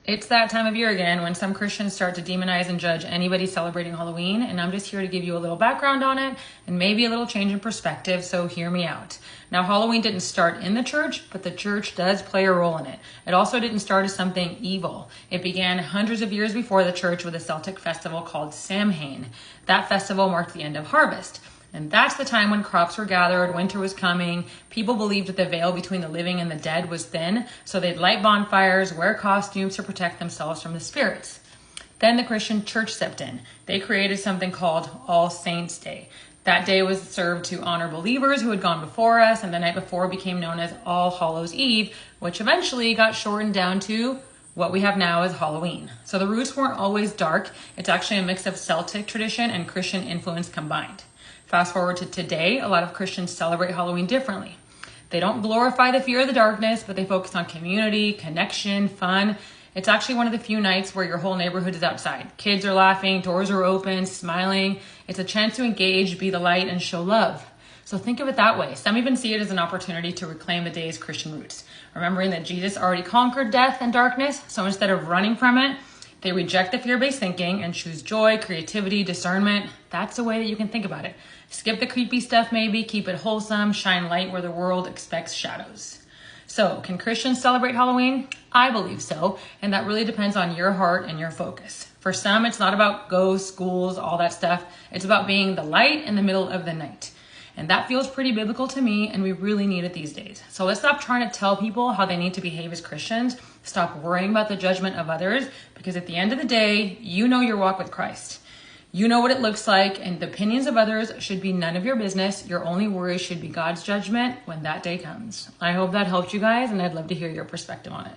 It's that time of year again when some Christians start to demonize and judge anybody celebrating Halloween, and I'm just here to give you a little background on it and maybe a little change in perspective, so hear me out. Now, Halloween didn't start in the church, but the church does play a role in it. It also didn't start as something evil. It began hundreds of years before the church with a Celtic festival called Samhain. That festival marked the end of harvest. And that's the time when crops were gathered, winter was coming. People believed that the veil between the living and the dead was thin, so they'd light bonfires, wear costumes to protect themselves from the spirits. Then the Christian church stepped in. They created something called All Saints' Day. That day was served to honor believers who had gone before us, and the night before became known as All Hallows' Eve, which eventually got shortened down to what we have now as Halloween. So the roots weren't always dark. It's actually a mix of Celtic tradition and Christian influence combined. Fast forward to today, a lot of Christians celebrate Halloween differently. They don't glorify the fear of the darkness, but they focus on community, connection, fun. It's actually one of the few nights where your whole neighborhood is outside. Kids are laughing, doors are open, smiling. It's a chance to engage, be the light, and show love. So think of it that way. Some even see it as an opportunity to reclaim the day's Christian roots, remembering that Jesus already conquered death and darkness, so instead of running from it, they reject the fear-based thinking and choose joy, creativity, discernment. That's the way that you can think about it. Skip the creepy stuff maybe, keep it wholesome, shine light where the world expects shadows. So, can Christians celebrate Halloween? I believe so, and that really depends on your heart and your focus. For some, it's not about ghosts, schools, all that stuff. It's about being the light in the middle of the night. And that feels pretty biblical to me, and we really need it these days. So let's stop trying to tell people how they need to behave as Christians. Stop worrying about the judgment of others, because at the end of the day, you know your walk with Christ. You know what it looks like, and the opinions of others should be none of your business. Your only worry should be God's judgment when that day comes. I hope that helped you guys, and I'd love to hear your perspective on it.